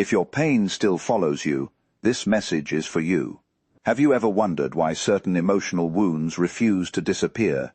If your pain still follows you, this message is for you. Have you ever wondered why certain emotional wounds refuse to disappear,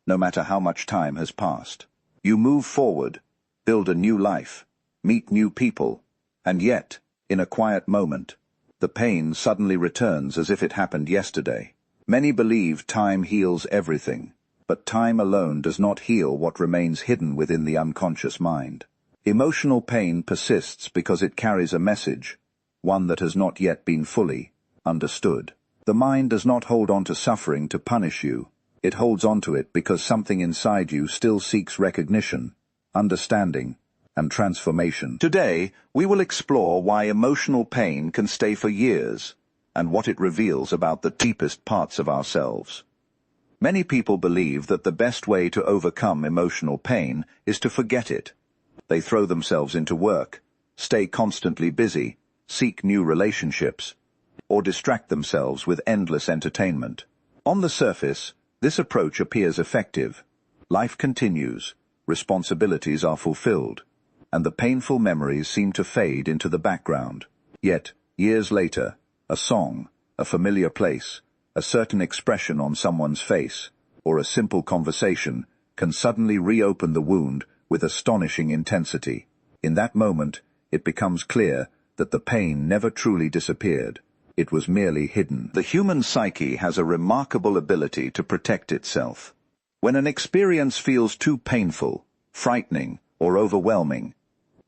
no matter how much time has passed? You move forward, build a new life, meet new people, and yet, in a quiet moment, the pain suddenly returns as if it happened yesterday. Many believe time heals everything, but time alone does not heal what remains hidden within the unconscious mind. Emotional pain persists because it carries a message, one that has not yet been fully understood. The mind does not hold on to suffering to punish you. It holds on to it because something inside you still seeks recognition, understanding, and transformation. Today, we will explore why emotional pain can stay for years, and what it reveals about the deepest parts of ourselves. Many people believe that the best way to overcome emotional pain is to forget it. They throw themselves into work, stay constantly busy, seek new relationships, or distract themselves with endless entertainment. On the surface, this approach appears effective. Life continues, responsibilities are fulfilled, and the painful memories seem to fade into the background. Yet, years later, a song, a familiar place, a certain expression on someone's face, or a simple conversation can suddenly reopen the wound with astonishing intensity. In that moment, it becomes clear that the pain never truly disappeared. It was merely hidden. The human psyche has a remarkable ability to protect itself. When an experience feels too painful, frightening, or overwhelming,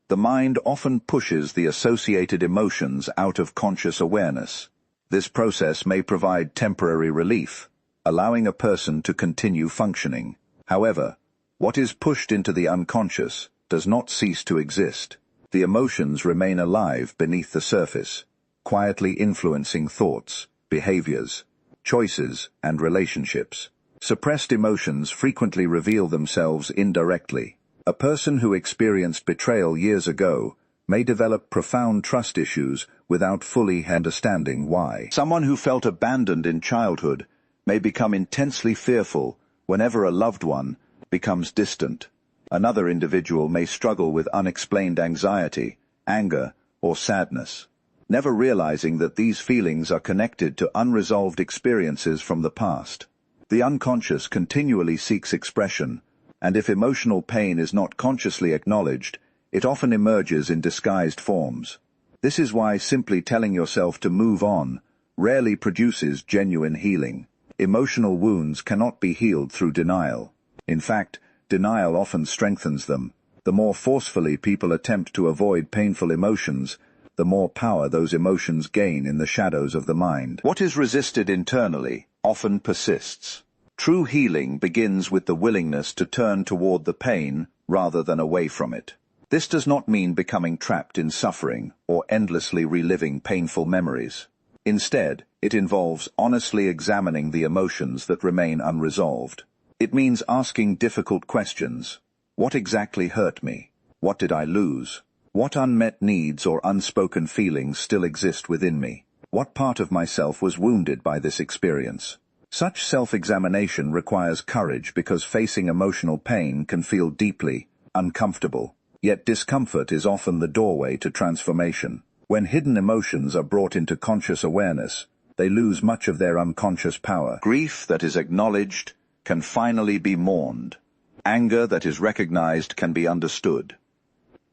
the mind often pushes the associated emotions out of conscious awareness. This process may provide temporary relief, allowing a person to continue functioning. However, what is pushed into the unconscious does not cease to exist. The emotions remain alive beneath the surface, quietly influencing thoughts, behaviors, choices, and relationships. Suppressed emotions frequently reveal themselves indirectly. A person who experienced betrayal years ago may develop profound trust issues without fully understanding why. Someone who felt abandoned in childhood may become intensely fearful whenever a loved one becomes distant. Another individual may struggle with unexplained anxiety, anger, or sadness, never realizing that these feelings are connected to unresolved experiences from the past. The unconscious continually seeks expression, and if emotional pain is not consciously acknowledged, it often emerges in disguised forms. This is why simply telling yourself to move on rarely produces genuine healing. Emotional wounds cannot be healed through denial. In fact, denial often strengthens them. The more forcefully people attempt to avoid painful emotions, the more power those emotions gain in the shadows of the mind. What is resisted internally often persists. True healing begins with the willingness to turn toward the pain rather than away from it. This does not mean becoming trapped in suffering or endlessly reliving painful memories. Instead, it involves honestly examining the emotions that remain unresolved. It means asking difficult questions. What exactly hurt me? What did I lose? What unmet needs or unspoken feelings still exist within me? What part of myself was wounded by this experience? Such self-examination requires courage because facing emotional pain can feel deeply uncomfortable. Yet discomfort is often the doorway to transformation. When hidden emotions are brought into conscious awareness, they lose much of their unconscious power. Grief that is acknowledged can finally be mourned. Anger that is recognized can be understood.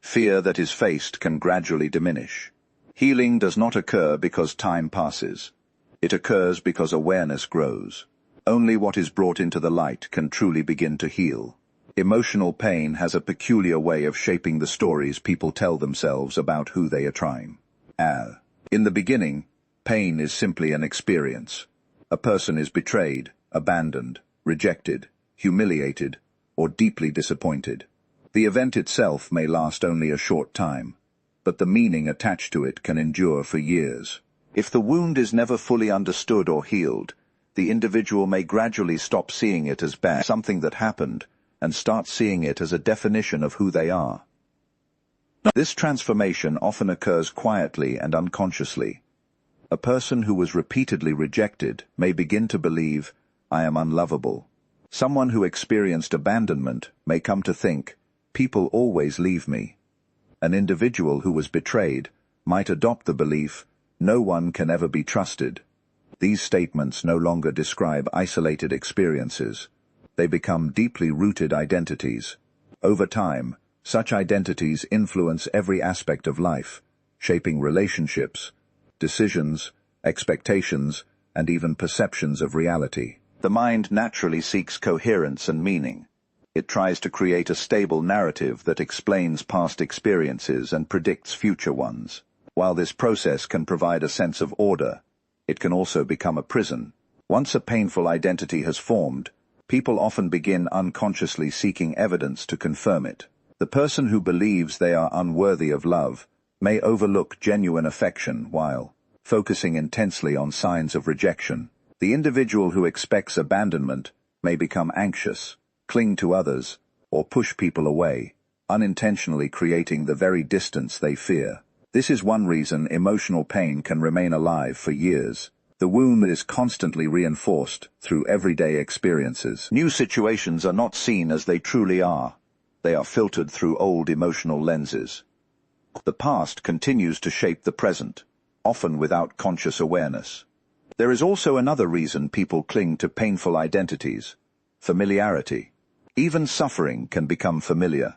Fear that is faced can gradually diminish. Healing does not occur because time passes. It occurs because awareness grows. Only what is brought into the light can truly begin to heal. Emotional pain has a peculiar way of shaping the stories people tell themselves about who they are trying. In the beginning, pain is simply an experience. A person is betrayed, abandoned, rejected, humiliated, or deeply disappointed. The event itself may last only a short time, but the meaning attached to it can endure for years. If the wound is never fully understood or healed, the individual may gradually stop seeing it as bad, something that happened, and start seeing it as a definition of who they are. This transformation often occurs quietly and unconsciously. A person who was repeatedly rejected may begin to believe, "I am unlovable." Someone who experienced abandonment may come to think, "People always leave me." An individual who was betrayed might adopt the belief, "No one can ever be trusted." These statements no longer describe isolated experiences. They become deeply rooted identities. Over time, such identities influence every aspect of life, shaping relationships, decisions, expectations, and even perceptions of reality. The mind naturally seeks coherence and meaning. It tries to create a stable narrative that explains past experiences and predicts future ones. While this process can provide a sense of order, it can also become a prison. Once a painful identity has formed, people often begin unconsciously seeking evidence to confirm it. The person who believes they are unworthy of love may overlook genuine affection while focusing intensely on signs of rejection. The individual who expects abandonment may become anxious, cling to others, or push people away, unintentionally creating the very distance they fear. This is one reason emotional pain can remain alive for years. The wound is constantly reinforced through everyday experiences. New situations are not seen as they truly are. They are filtered through old emotional lenses. The past continues to shape the present, often without conscious awareness. There is also another reason people cling to painful identities: familiarity. Even suffering can become familiar,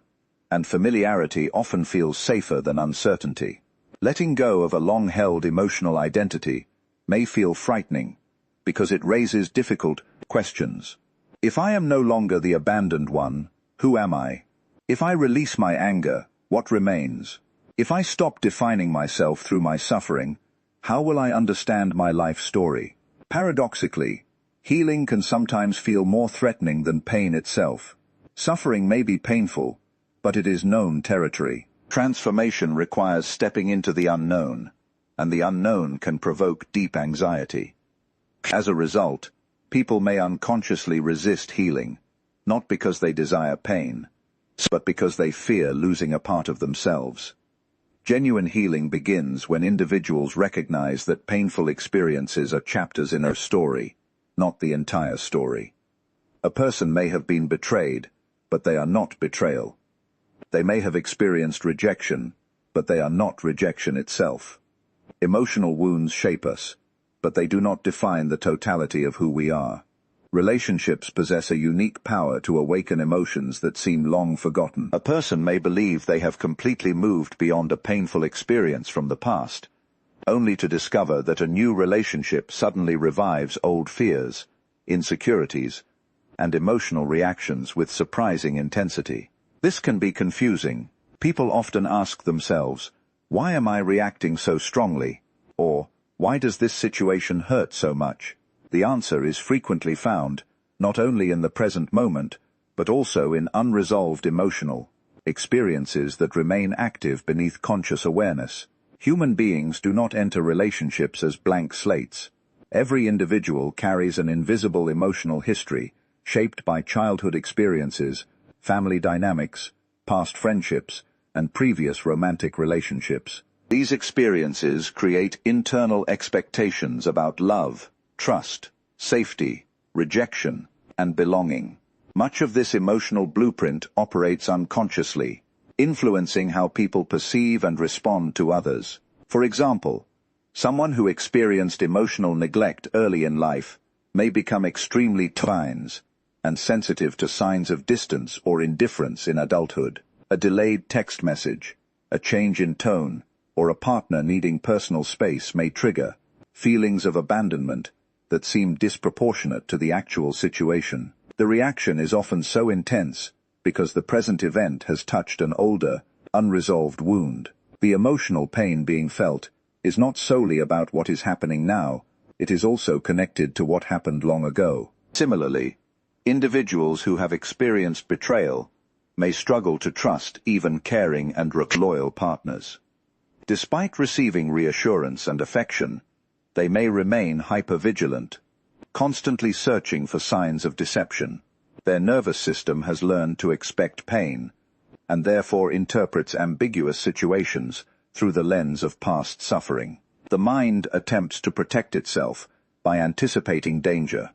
and familiarity often feels safer than uncertainty. Letting go of a long-held emotional identity may feel frightening because it raises difficult questions. If I am no longer the abandoned one, who am I? If I release my anger, what remains? If I stop defining myself through my suffering, how will I understand my life story? Paradoxically, healing can sometimes feel more threatening than pain itself. Suffering may be painful, but it is known territory. Transformation requires stepping into the unknown, and the unknown can provoke deep anxiety. As a result, people may unconsciously resist healing, not because they desire pain, but because they fear losing a part of themselves. Genuine healing begins when individuals recognize that painful experiences are chapters in a story, not the entire story. A person may have been betrayed, but they are not betrayal. They may have experienced rejection, but they are not rejection itself. Emotional wounds shape us, but they do not define the totality of who we are. Relationships possess a unique power to awaken emotions that seem long forgotten. A person may believe they have completely moved beyond a painful experience from the past, only to discover that a new relationship suddenly revives old fears, insecurities, and emotional reactions with surprising intensity. This can be confusing. People often ask themselves, "Why am I reacting so strongly?" Or, "Why does this situation hurt so much?" The answer is frequently found, not only in the present moment, but also in unresolved emotional experiences that remain active beneath conscious awareness. Human beings do not enter relationships as blank slates. Every individual carries an invisible emotional history, shaped by childhood experiences, family dynamics, past friendships, and previous romantic relationships. These experiences create internal expectations about love, trust, safety, rejection, and belonging. Much of this emotional blueprint operates unconsciously, influencing how people perceive and respond to others. For example, someone who experienced emotional neglect early in life may become extremely tolerant and sensitive to signs of distance or indifference in adulthood. A delayed text message, a change in tone, or a partner needing personal space may trigger feelings of abandonment that seem disproportionate to the actual situation. The reaction is often so intense because the present event has touched an older, unresolved wound. The emotional pain being felt is not solely about what is happening now, it is also connected to what happened long ago. Similarly, individuals who have experienced betrayal may struggle to trust even caring and loyal partners. Despite receiving reassurance and affection, they may remain hypervigilant, constantly searching for signs of deception. Their nervous system has learned to expect pain, and therefore interprets ambiguous situations through the lens of past suffering. The mind attempts to protect itself by anticipating danger,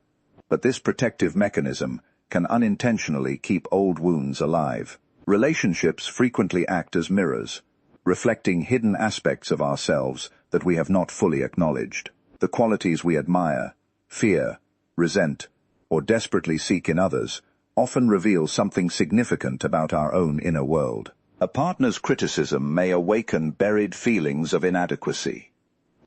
but this protective mechanism can unintentionally keep old wounds alive. Relationships frequently act as mirrors. reflecting hidden aspects of ourselves that we have not fully acknowledged. The qualities we admire, fear, resent, or desperately seek in others often reveal something significant about our own inner world. A partner's criticism may awaken buried feelings of inadequacy.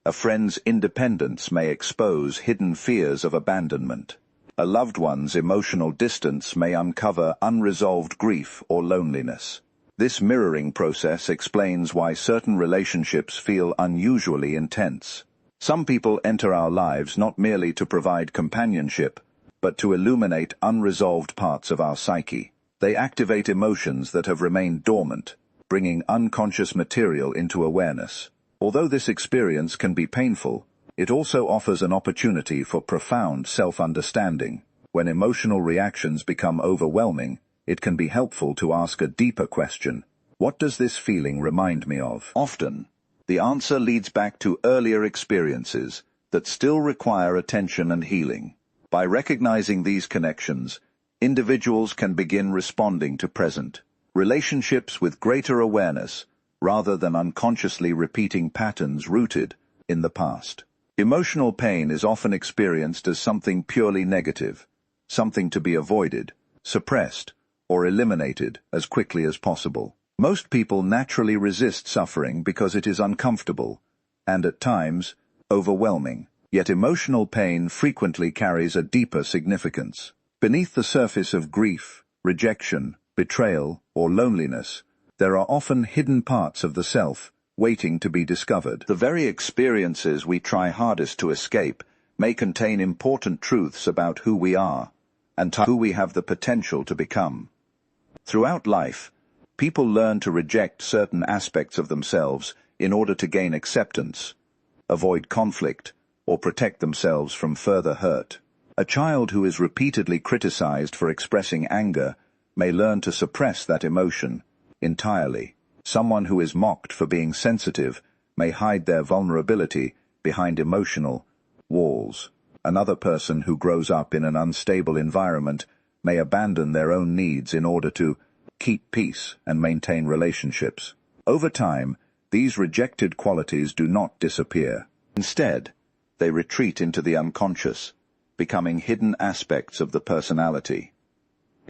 A friend's independence may expose hidden fears of abandonment. A loved one's emotional distance may uncover unresolved grief or loneliness. This mirroring process explains why certain relationships feel unusually intense. Some people enter our lives not merely to provide companionship, but to illuminate unresolved parts of our psyche. They activate emotions that have remained dormant, bringing unconscious material into awareness. Although this experience can be painful, it also offers an opportunity for profound self-understanding. When emotional reactions become overwhelming, it can be helpful to ask a deeper question. What does this feeling remind me of? Often, the answer leads back to earlier experiences that still require attention and healing. By recognizing these connections, individuals can begin responding to present relationships with greater awareness rather than unconsciously repeating patterns rooted in the past. Emotional pain is often experienced as something purely negative, something to be avoided, suppressed, or eliminated as quickly as possible. Most people naturally resist suffering because it is uncomfortable and, at times, overwhelming. Yet emotional pain frequently carries a deeper significance. Beneath the surface of grief, rejection, betrayal, or loneliness, there are often hidden parts of the self waiting to be discovered. The very experiences we try hardest to escape may contain important truths about who we are and who we have the potential to become. Throughout life, people learn to reject certain aspects of themselves in order to gain acceptance, avoid conflict, or protect themselves from further hurt. A child who is repeatedly criticized for expressing anger may learn to suppress that emotion entirely. Someone who is mocked for being sensitive may hide their vulnerability behind emotional walls. Another person who grows up in an unstable environment may abandon their own needs in order to keep peace and maintain relationships. Over time, these rejected qualities do not disappear. Instead, they retreat into the unconscious, becoming hidden aspects of the personality.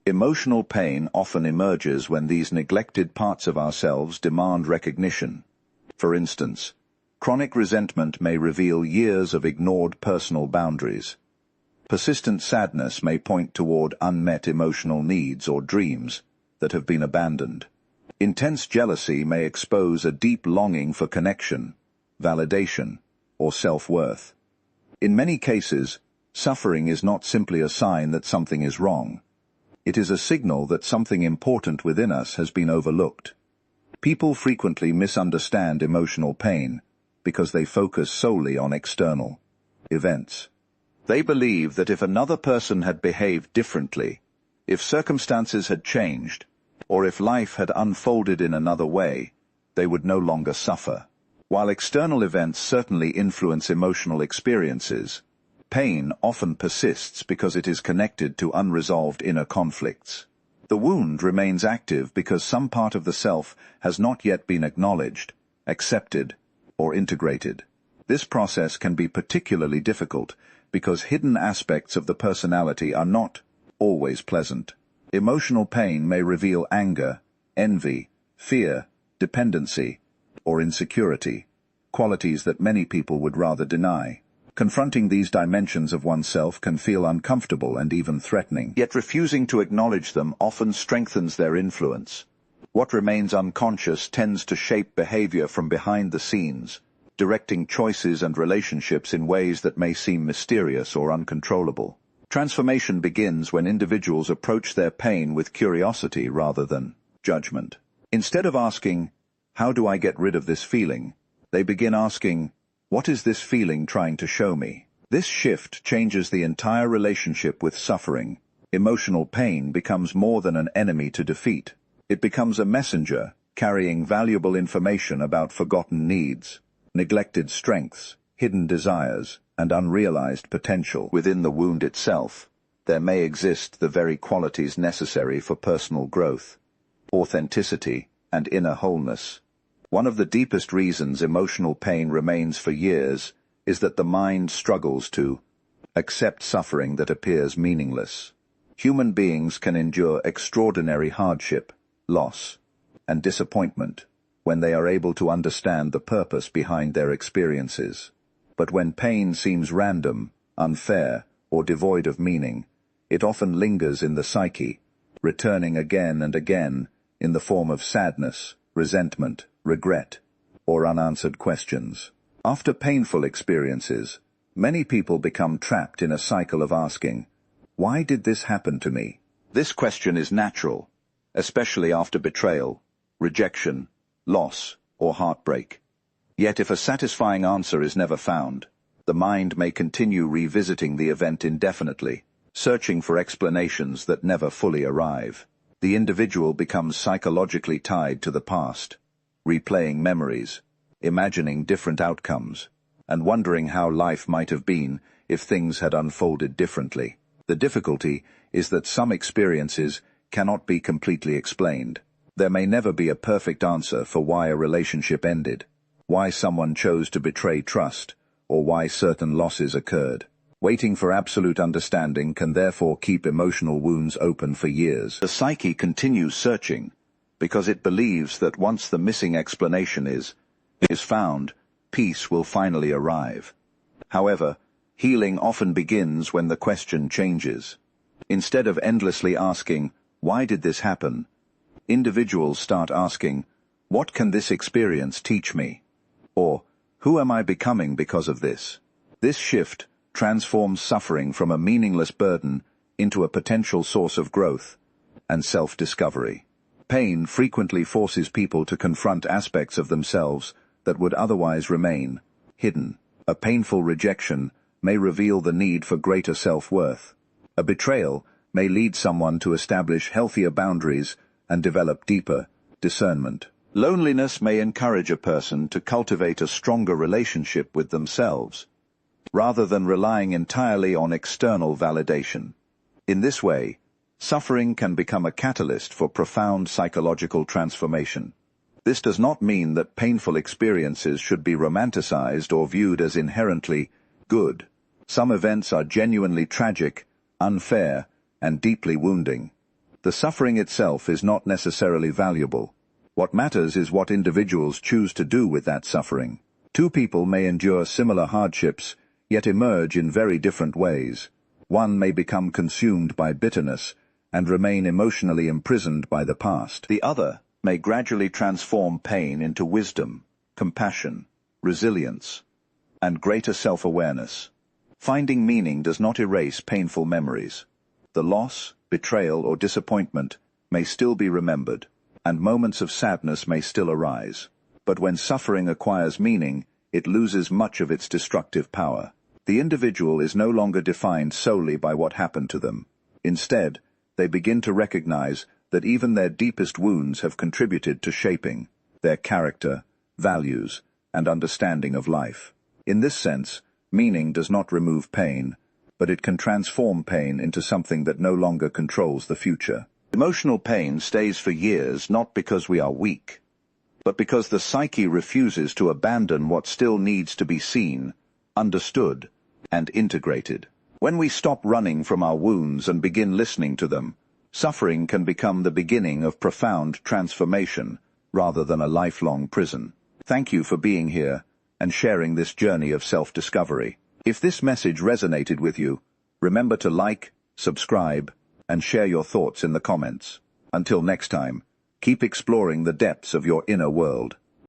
Emotional pain often emerges when these neglected parts of ourselves demand recognition. For instance, chronic resentment may reveal years of ignored personal boundaries. Persistent sadness may point toward unmet emotional needs or dreams that have been abandoned. Intense jealousy may expose a deep longing for connection, validation, or self-worth. In many cases, suffering is not simply a sign that something is wrong. It is a signal that something important within us has been overlooked. People frequently misunderstand emotional pain because they focus solely on external events. They believe that if another person had behaved differently, if circumstances had changed, or if life had unfolded in another way, they would no longer suffer. While external events certainly influence emotional experiences, pain often persists because it is connected to unresolved inner conflicts. The wound remains active because some part of the self has not yet been acknowledged, accepted, or integrated. This process can be particularly difficult because hidden aspects of the personality are not always pleasant. Emotional pain may reveal anger, envy, fear, dependency, or insecurity, qualities that many people would rather deny. Confronting these dimensions of oneself can feel uncomfortable and even threatening, yet refusing to acknowledge them often strengthens their influence. What remains unconscious tends to shape behavior from behind the scenes, directing choices and relationships in ways that may seem mysterious or uncontrollable. Transformation begins when individuals approach their pain with curiosity rather than judgment. Instead of asking, "How do I get rid of this feeling?" they begin asking, "What is this feeling trying to show me?" This shift changes the entire relationship with suffering. Emotional pain becomes more than an enemy to defeat. It becomes a messenger carrying valuable information about forgotten needs, neglected strengths, hidden desires, and unrealized potential. Within the wound itself, there may exist the very qualities necessary for personal growth, authenticity, and inner wholeness. One of the deepest reasons emotional pain remains for years is that the mind struggles to accept suffering that appears meaningless. Human beings can endure extraordinary hardship, loss, and disappointment when they are able to understand the purpose behind their experiences. But when pain seems random, unfair, or devoid of meaning, it often lingers in the psyche, returning again and again in the form of sadness, resentment, regret, or unanswered questions. After painful experiences, many people become trapped in a cycle of asking, "Why did this happen to me?" This question is natural, especially after betrayal, rejection, loss, or heartbreak. Yet if a satisfying answer is never found, the mind may continue revisiting the event indefinitely, searching for explanations that never fully arrive. The individual becomes psychologically tied to the past, replaying memories, imagining different outcomes, and wondering how life might have been if things had unfolded differently. The difficulty is that some experiences cannot be completely explained. There may never be a perfect answer for why a relationship ended, why someone chose to betray trust, or why certain losses occurred. Waiting for absolute understanding can therefore keep emotional wounds open for years. The psyche continues searching because it believes that once the missing explanation is found, peace will finally arrive. However, healing often begins when the question changes. Instead of endlessly asking, "Why did this happen?" individuals start asking, "What can this experience teach me?" Or, "Who am I becoming because of this?" This shift transforms suffering from a meaningless burden into a potential source of growth and self-discovery. Pain frequently forces people to confront aspects of themselves that would otherwise remain hidden. A painful rejection may reveal the need for greater self-worth. A betrayal may lead someone to establish healthier boundaries and develop deeper discernment. Loneliness may encourage a person to cultivate a stronger relationship with themselves, rather than relying entirely on external validation. In this way, suffering can become a catalyst for profound psychological transformation. This does not mean that painful experiences should be romanticized or viewed as inherently good. Some events are genuinely tragic, unfair, and deeply wounding. The suffering itself is not necessarily valuable. What matters is what individuals choose to do with that suffering. Two people may endure similar hardships, yet emerge in very different ways. One may become consumed by bitterness and remain emotionally imprisoned by the past. The other may gradually transform pain into wisdom, compassion, resilience, and greater self-awareness. Finding meaning does not erase painful memories. The loss, betrayal, or disappointment may still be remembered, and moments of sadness may still arise. But when suffering acquires meaning, it loses much of its destructive power. The individual is no longer defined solely by what happened to them. Instead, they begin to recognize that even their deepest wounds have contributed to shaping their character, values, and understanding of life. In this sense, meaning does not remove pain, but it can transform pain into something that no longer controls the future. Emotional pain stays for years not because we are weak, but because the psyche refuses to abandon what still needs to be seen, understood, and integrated. When we stop running from our wounds and begin listening to them, suffering can become the beginning of profound transformation rather than a lifelong prison. Thank you for being here and sharing this journey of self-discovery. If this message resonated with you, remember to like, subscribe, and share your thoughts in the comments. Until next time, keep exploring the depths of your inner world.